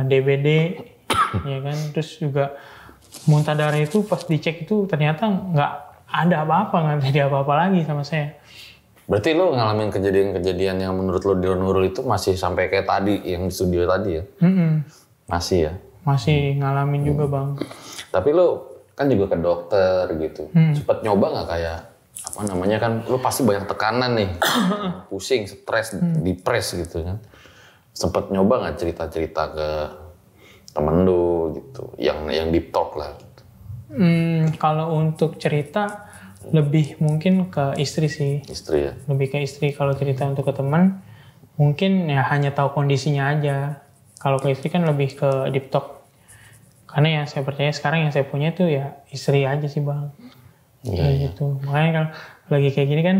DBD, ya kan. Terus juga muntah darah itu pas dicek itu ternyata nggak ada apa-apa, nggak jadi apa-apa lagi sama saya. Berarti lo ngalamin kejadian-kejadian yang menurut lo di Nurul itu masih sampai kayak tadi, yang di studio tadi ya? Masih ya? Masih ngalamin juga bang. Tapi lo kan juga ke dokter gitu. Cepet nyoba nggak kayak, apa namanya kan, lo pasti banyak tekanan nih. Pusing, stres, depres gitu kan. Sempet nyoba nggak cerita-cerita ke temen lo gitu, yang deep talk lah gitu. Kalau untuk cerita lebih mungkin ke istri sih. Istri ya? Lebih ke istri. Kalau cerita untuk ke teman mungkin ya hanya tahu kondisinya aja. Kalau ke istri kan lebih ke deep talk. Karena yang saya percaya sekarang yang saya punya itu ya istri aja sih bang. Iya. Gitu. Makanya kalau lagi kayak gini kan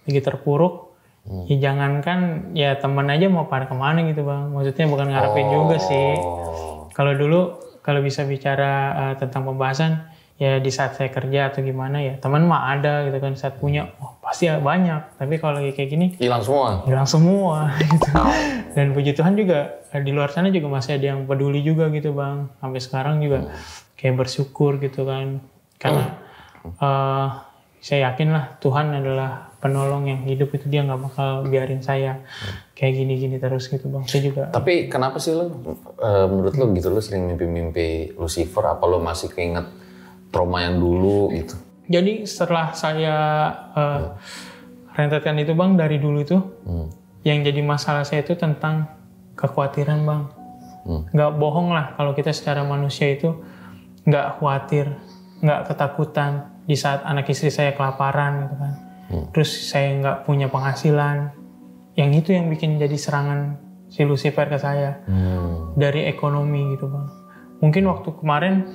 lagi terpuruk. Ya jangankan ya teman aja mau pada kemana gitu bang. Maksudnya bukan ngarepin juga sih. Kalau dulu kalau bisa bicara tentang pembahasan ya di saat saya kerja atau gimana ya teman mah ada gitu kan, saat punya pasti banyak. Tapi kalau lagi kayak gini hilang semua gitu. Dan puji Tuhan juga di luar sana juga masih ada yang peduli juga gitu bang. Sampai sekarang juga kayak bersyukur gitu kan. Karena saya yakin lah Tuhan adalah penolong yang hidup, itu dia nggak bakal biarin saya kayak gini-gini terus gitu bang. Saya juga. Tapi kenapa sih lo menurut lo gitu, lo sering mimpi-mimpi Lucifer? Apa lo masih keinget trauma yang dulu gitu? Jadi setelah saya rentetkan itu bang, dari dulu itu yang jadi masalah saya itu tentang kekhawatiran bang. Nggak bohong lah kalau kita secara manusia itu nggak khawatir, nggak ketakutan di saat anak istri saya kelaparan gitu kan. Terus saya nggak punya penghasilan. Yang itu yang bikin jadi serangan si Lucifer ke saya. Dari ekonomi gitu bang. Mungkin waktu kemarin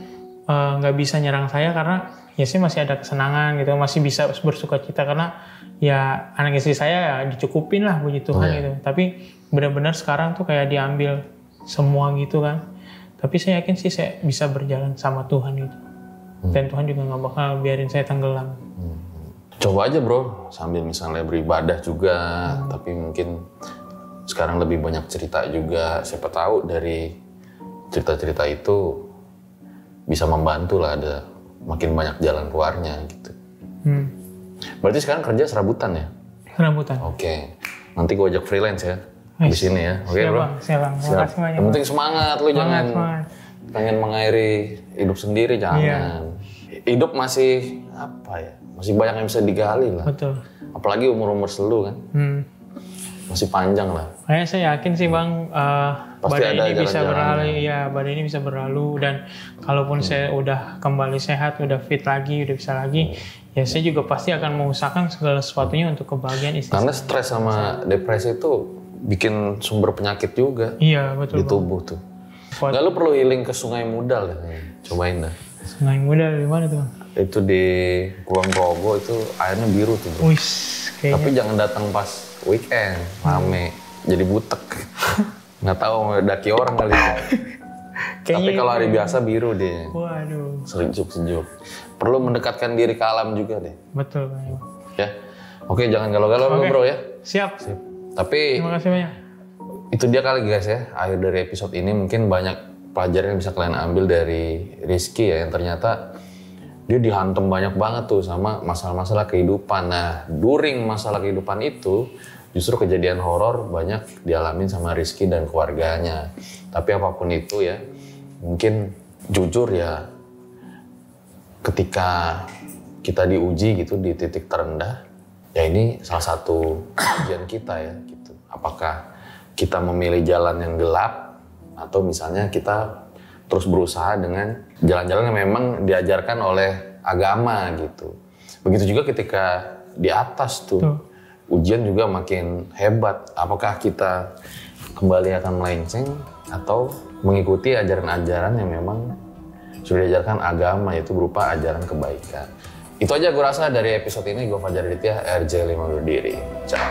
nggak bisa nyerang saya karena ya sih masih ada kesenangan gitu, masih bisa bersuka cita karena ya anak istri saya ya dicukupin lah puji Tuhan gitu. Tapi benar-benar sekarang tuh kayak diambil semua gitu kan. Tapi saya yakin sih saya bisa berjalan sama Tuhan gitu. Dan Tuhan juga nggak bakal biarin saya tenggelam. Coba aja bro, sambil misalnya beribadah juga, tapi mungkin sekarang lebih banyak cerita juga. Siapa tahu dari cerita-cerita itu bisa membantu lah, ada makin banyak jalan keluarnya gitu. Berarti sekarang kerja serabutan ya? Serabutan. Oke, nanti gue ajak freelance ya di sini ya. Oke bro? Siap bang, makasih banyak. Yang penting semangat, lu jangan pengen mengakhiri hidup sendiri, jangan. Iya. Hidup masih apa ya? Masih banyak yang bisa digali lah. Betul. Apalagi umur-umur selu kan. Masih panjang lah. Kayaknya saya yakin sih bang, badai ini bisa berlalu, ya badai ini bisa berlalu dan kalaupun saya udah kembali sehat, udah fit lagi, udah bisa lagi, ya saya juga pasti akan mengusahakan segala sesuatunya untuk kebahagiaan istri. Karena stres sama depresi itu bikin sumber penyakit juga. Iya betul. Di tubuh tuh. Nggak, lu perlu healing ke Sungai Mudal deh, cobain dah. Sungai Mudal di mana tuh bang? Itu di Kulon Progo itu airnya biru tuh bro. Wih, kayaknya. Tapi jangan datang pas weekend, rame, jadi butek. Nggak tahu daki orang kali ya. Tapi kalau hari biasa biru dia. Waduh. Sejuk-sejuk. Perlu mendekatkan diri ke alam juga deh. Betul bang. Ya, oke jangan galau-galau bro ya. Siap. Tapi terima kasih banyak. Itu dia kali guys ya. Akhir dari episode ini mungkin banyak pelajaran yang bisa kalian ambil dari Rizky ya, yang ternyata dia dihantam banyak banget tuh sama masalah-masalah kehidupan. Nah, during masalah kehidupan itu justru kejadian horor banyak dialamin sama Rizky dan keluarganya. Tapi apapun itu ya, mungkin jujur ya, ketika kita diuji gitu di titik terendah, ya ini salah satu ujian kita ya gitu. Apakah kita memilih jalan yang gelap atau misalnya kita terus berusaha dengan jalan-jalan yang memang diajarkan oleh agama gitu. Begitu juga ketika di atas tuh. Ujian juga makin hebat. Apakah kita kembali akan melenceng atau mengikuti ajaran-ajaran yang memang sudah diajarkan agama, yaitu berupa ajaran kebaikan. Itu aja gue rasa dari episode ini. Gue Fajar Aditya, RJ5 undur diri. Ciao.